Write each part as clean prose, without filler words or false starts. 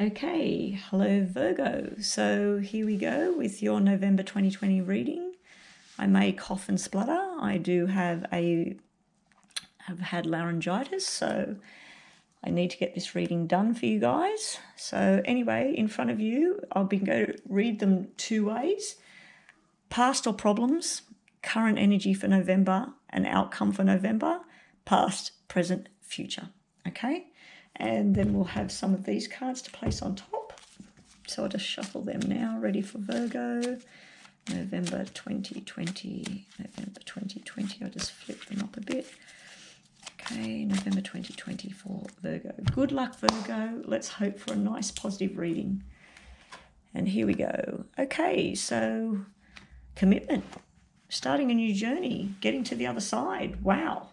Okay, hello Virgo. So here we go with your November 2020 reading. I may cough and splutter. I do have had laryngitis, so I need to get this reading done for you guys. So anyway, in front of you, I'll be going to read them two ways. Past or problems, current energy for November, and outcome for November, past, present, future. Okay? And then we'll have some of these cards to place on top. So I'll just shuffle them now, ready for Virgo. November 2020, November 2020. I'll just flip them up a bit. Okay, November 2020 for Virgo. Good luck, Virgo. Let's hope for a nice positive reading. And here we go. Okay, so commitment, starting a new journey, getting to the other side. Wow.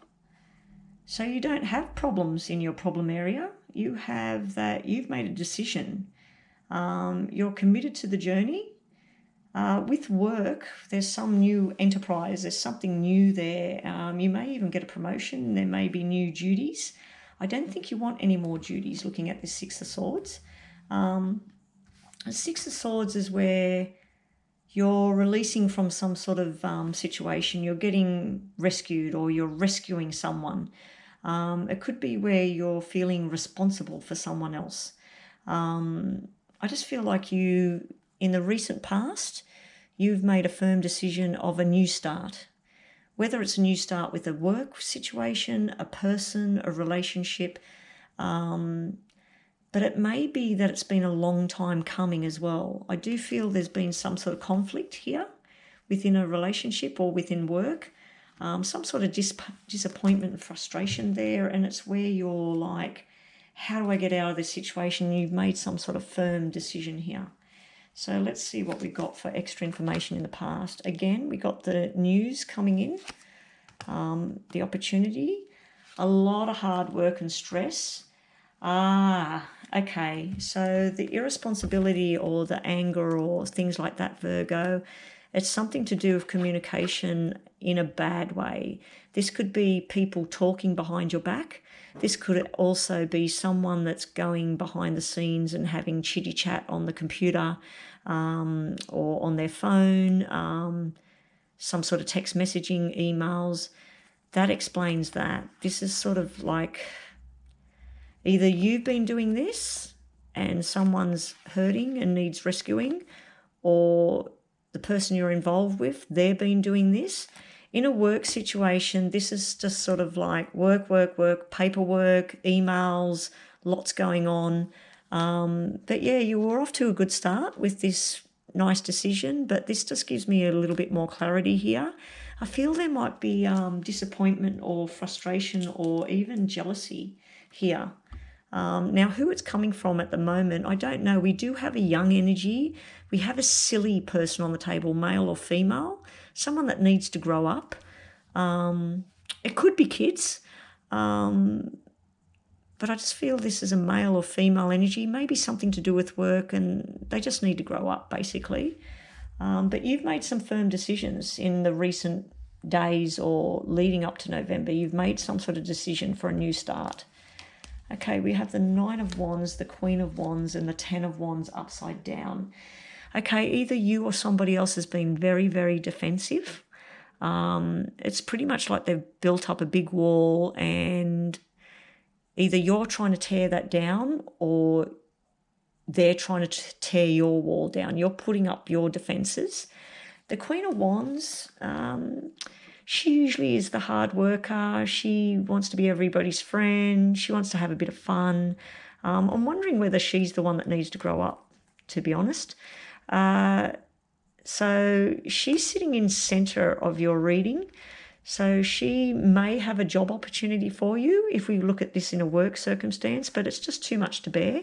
So you don't have problems in your problem area. You have that you've made a decision. You're committed to the journey. With work, there's some new enterprise. There's something new there. You may even get a promotion. There may be new duties. I don't think you want any more duties looking at this Six of Swords. Six of Swords is where you're releasing from some sort of situation. You're getting rescued or you're rescuing someone. It could be where you're feeling responsible for someone else. I just feel like you, in the recent past, you've made a firm decision of a new start. Whether it's a new start with a work situation, a person, a relationship, but it may be that it's been a long time coming as well. I do feel there's been some sort of conflict here within a relationship or within work. Some sort of disappointment and frustration there, and it's where you're like, how do I get out of this situation? You've made some sort of firm decision here. So let's see what we got for extra information in the past. Again, we got the news coming in, the opportunity, a lot of hard work and stress. Okay, so the irresponsibility or the anger or things like that, Virgo, it's something to do with communication in a bad way. This could be people talking behind your back. This could also be someone that's going behind the scenes and having chitty chat on the computer or on their phone, some sort of text messaging, emails. That explains that. This is sort of like either you've been doing this and someone's hurting and needs rescuing, or the person you're involved with, they've been doing this. In a work situation, this is just sort of like work, paperwork, emails, lots going on. But yeah, you were off to a good start with this nice decision, but this just gives me a little bit more clarity here. I feel there might be disappointment or frustration or even jealousy here. Now, who it's coming from at the moment, I don't know. We do have a young energy. We have a silly person on the table, male or female, someone that needs to grow up. It could be kids, but I just feel this is a male or female energy, maybe something to do with work, and they just need to grow up, basically. But you've made some firm decisions in the recent days or leading up to November. You've made some sort of decision for a new start. Okay, we have the Nine of Wands, the Queen of Wands, and the Ten of Wands upside down. Okay, either you or somebody else has been very, very defensive. It's pretty much like they've built up a big wall, and either you're trying to tear that down or they're trying to tear your wall down. You're putting up your defenses. The Queen of Wands, she usually is the hard worker. She wants to be everybody's friend. She wants to have a bit of fun. I'm wondering whether she's the one that needs to grow up, to be honest. So she's sitting in center of your reading. So she may have a job opportunity for you if we look at this in a work circumstance, but it's just too much to bear.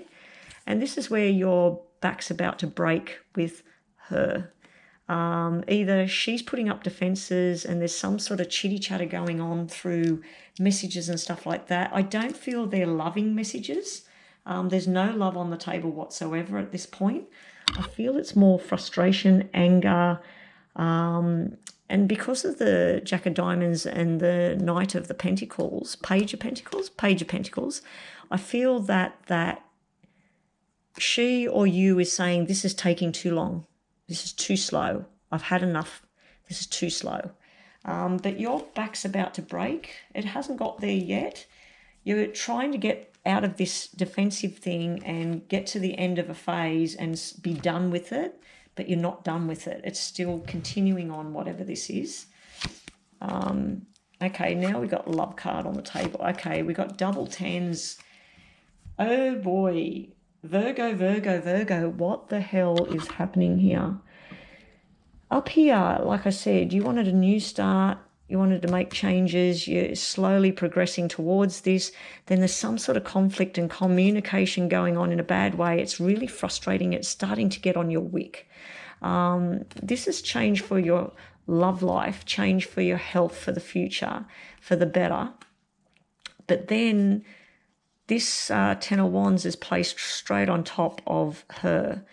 And this is where your back's about to break with her. Either she's putting up defenses and there's some sort of chitty chatter going on through messages and stuff like that. I don't feel they're loving messages. There's no love on the table whatsoever at this point. I feel it's more frustration, anger, and because of the Jack of Diamonds and the Knight of the Pentacles, Page of Pentacles, I feel that she or you is saying, this is taking too long. This is too slow. I've had enough. This is too slow. But your back's about to break. It hasn't got there yet. You're trying to get out of this defensive thing and get to the end of a phase and be done with it, but you're not done with it. It's still continuing on, whatever this is. Okay, now we got love card on the table. Okay, we got double tens. Oh boy. Virgo, Virgo, Virgo. What the hell is happening here? Up here, like I said, you wanted a new start. You wanted to make changes. You're slowly progressing towards this. Then there's some sort of conflict and communication going on in a bad way. It's really frustrating. It's starting to get on your wick. This is change for your love life, change for your health, for the future, for the better. But then this Ten of Wands is placed straight on top of her.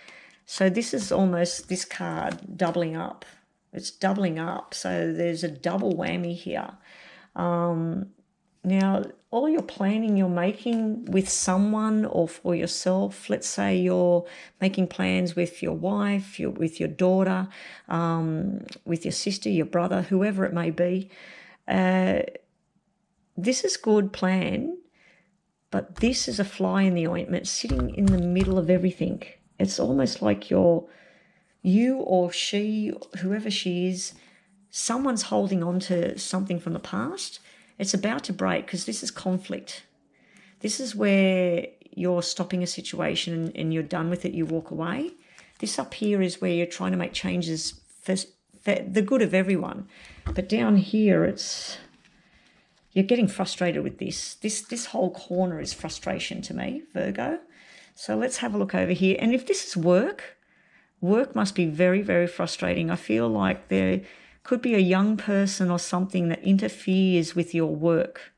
So this is almost this card doubling up. It's doubling up. So there's a double whammy here. Now, all your planning you're making with someone or for yourself, let's say you're making plans with your wife, with your daughter, with your sister, your brother, whoever it may be. This is good plan, but this is a fly in the ointment sitting in the middle of everything. It's almost like you or she, whoever she is, someone's holding on to something from the past. It's about to break because this is conflict. This is where you're stopping a situation and you're done with it, you walk away. This up here is where you're trying to make changes for the good of everyone. But down here, you're getting frustrated with this. This whole corner is frustration to me, Virgo. So let's have a look over here. And if this is work must be very, very frustrating. I feel like there could be a young person or something that interferes with your work.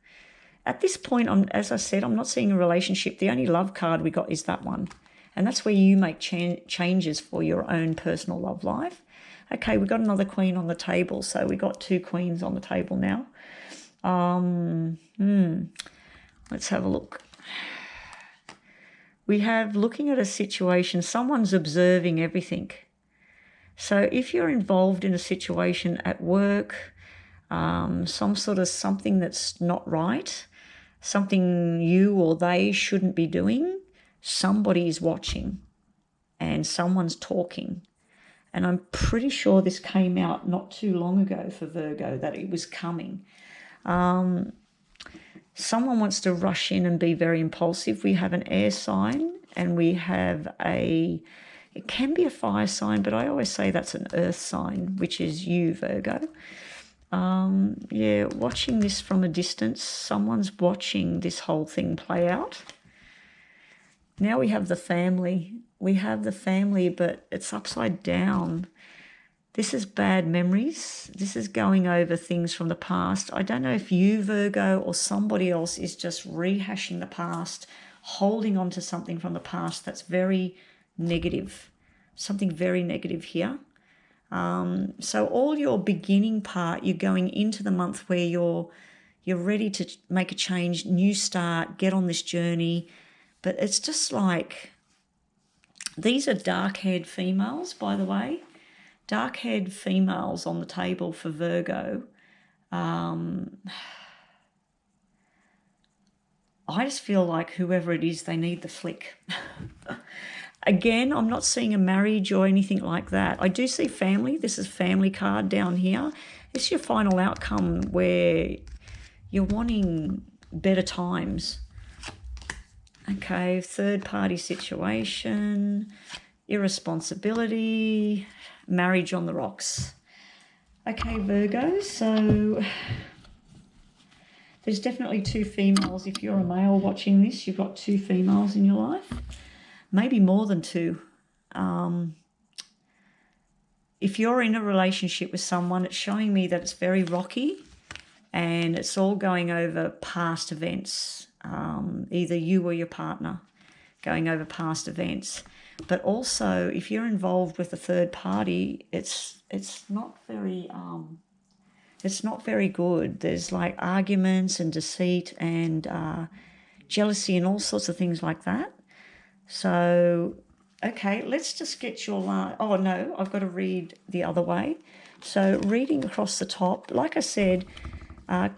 At this point, as I said, I'm not seeing a relationship. The only love card we got is that one. And that's where you make changes for your own personal love life. Okay, we got another queen on the table. So we got two queens on the table now. Let's have a look. We have looking at a situation, someone's observing everything. So if you're involved in a situation at work, some sort of something that's not right, something you or they shouldn't be doing, somebody is watching and someone's talking. And I'm pretty sure this came out not too long ago for Virgo, that it was coming. Someone wants to rush in and be very impulsive. We have an air sign and we have it can be a fire sign, but I always say that's an earth sign, which is you, Virgo. Yeah, watching this from a distance. Someone's watching this whole thing play out. Now we have the family. We have the family, but it's upside down. This is bad memories. This is going over things from the past. I don't know if you, Virgo, or somebody else is just rehashing the past, holding on to something from the past that's very negative, something very negative here. So all your beginning part, you're going into the month where you're ready to make a change, new start, get on this journey. But it's just like, these are dark-haired females, by the way. Dark-haired females on the table for Virgo. I just feel like whoever it is, they need the flick. Again, I'm not seeing a marriage or anything like that. I do see family. This is family card down here. It's your final outcome where you're wanting better times. Okay, third-party situation, irresponsibility, marriage on the rocks. Okay, Virgo, so there's definitely two females. If you're a male watching this, you've got two females in your life, maybe more than two. If you're in a relationship with someone, it's showing me that it's very rocky and it's all going over past events, either you or your partner going over past events. But also, if you're involved with a third party, it's not very good. There's like arguments and deceit and jealousy and all sorts of things like that. So Okay, let's just get your oh no, I've got to read the other way. So reading across the top, like I said,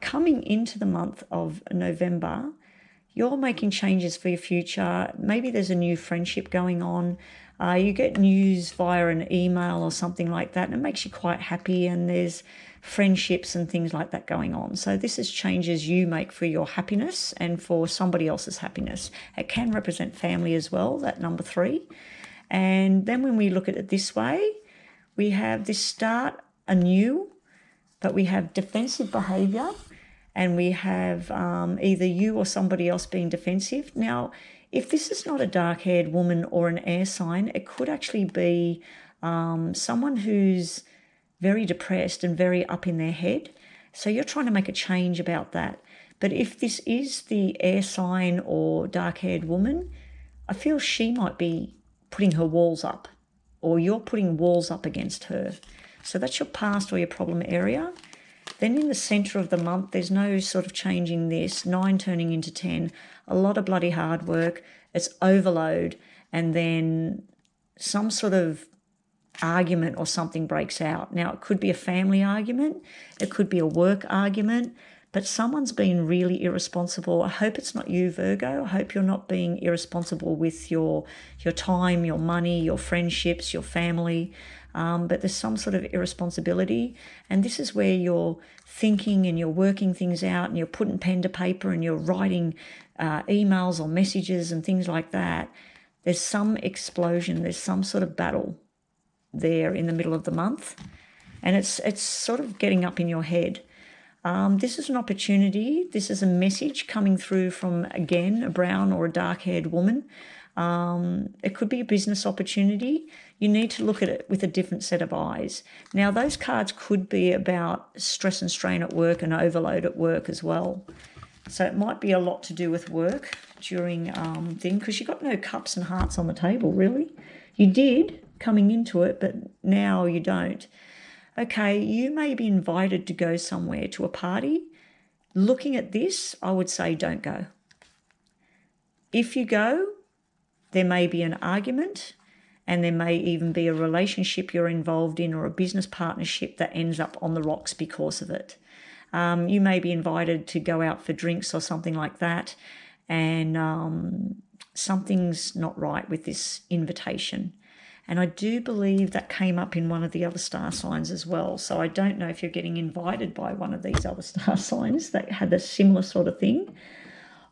coming into the month of November, you're making changes for your future. Maybe there's a new friendship going on. You get news via an email or something like that, and it makes you quite happy, and there's friendships and things like that going on. So this is changes you make for your happiness and for somebody else's happiness. It can represent family as well, that number 3. And then when we look at it this way, we have this start anew, but we have defensive behavior, and we have either you or somebody else being defensive. Now, if this is not a dark-haired woman or an air sign, it could actually be someone who's very depressed and very up in their head. So you're trying to make a change about that. But if this is the air sign or dark-haired woman, I feel she might be putting her walls up, or you're putting walls up against her. So that's your past or your problem area. Then in the centre of the month, there's no sort of changing this. 9 turning into 10, a lot of bloody hard work. It's overload, and then some sort of argument or something breaks out. Now, it could be a family argument, it could be a work argument, but someone's been really irresponsible. I hope it's not you, Virgo. I hope you're not being irresponsible with your time, your money, your friendships, your family. But there's some sort of irresponsibility, and this is where you're thinking and you're working things out, and you're putting pen to paper and you're writing emails or messages and things like that. There's some explosion, there's some sort of battle there in the middle of the month, and it's sort of getting up in your head. This is an opportunity. This is a message coming through from, again, a brown or a dark-haired woman. It could be a business opportunity. You need to look at it with a different set of eyes. Now, those cards could be about stress and strain at work and overload at work as well. So it might be a lot to do with work during thing, because you got no cups and hearts on the table, really. You did coming into it, but now you don't. Okay, you may be invited to go somewhere, to a party. Looking at this, I would say don't go. If you go, there may be an argument, and there may even be a relationship you're involved in or a business partnership that ends up on the rocks because of it. You may be invited to go out for drinks or something like that, and something's not right with this invitation. And I do believe that came up in one of the other star signs as well. So I don't know if you're getting invited by one of these other star signs that had a similar sort of thing.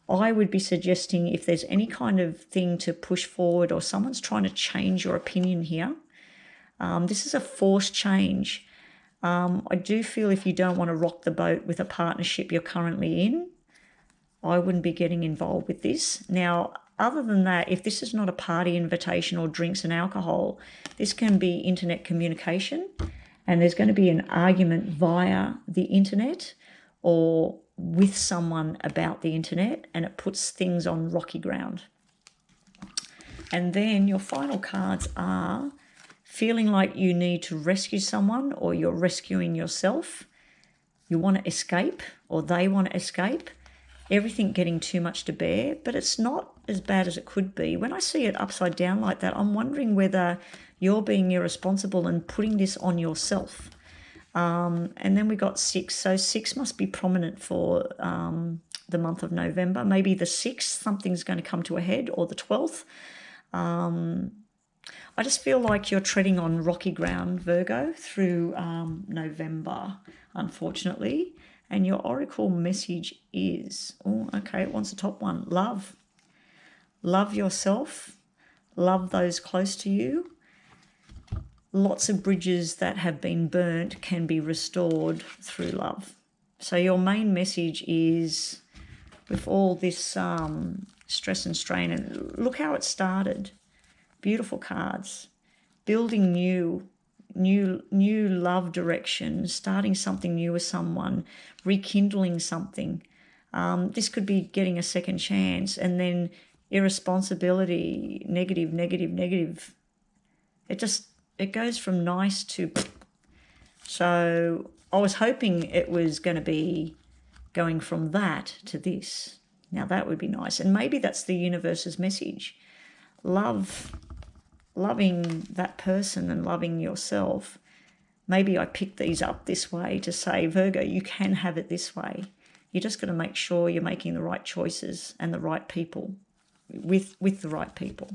I would be suggesting, if there's any kind of thing to push forward, or someone's trying to change your opinion here, this is a forced change. I do feel if you don't want to rock the boat with a partnership you're currently in, I wouldn't be getting involved with this. Now, other than that, if this is not a party invitation or drinks and alcohol, this can be internet communication, and there's going to be an argument via the internet or with someone about the internet, and it puts things on rocky ground. And then your final cards are feeling like you need to rescue someone, or you're rescuing yourself. You want to escape, or they want to escape. Everything getting too much to bear, but it's not as bad as it could be. When I see it upside down like that, I'm wondering whether you're being irresponsible and putting this on yourself. And then we got 6. So 6 must be prominent for the month of November. Maybe the 6th, something's going to come to a head, or the 12th. I just feel like you're treading on rocky ground, Virgo, through November, unfortunately. And your oracle message is, oh, okay, it wants the top one, love. Love yourself. Love those close to you. Lots of bridges that have been burnt can be restored through love. So your main message is, with all this stress and strain, and look how it started. Beautiful cards. Building new love direction, starting something new with someone, rekindling something. This could be getting a second chance, and then irresponsibility, negative. It goes from nice to... So I was hoping it was going to be going from that to this. Now that would be nice. And maybe that's the universe's message. Love loving that person and loving yourself, maybe I picked these up this way to say, Virgo, you can have it this way. You just got to make sure you're making the right choices and the right people with the right people.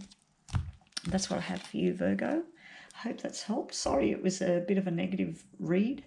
That's what I have for you, Virgo. I hope that's helped. Sorry, it was a bit of a negative read.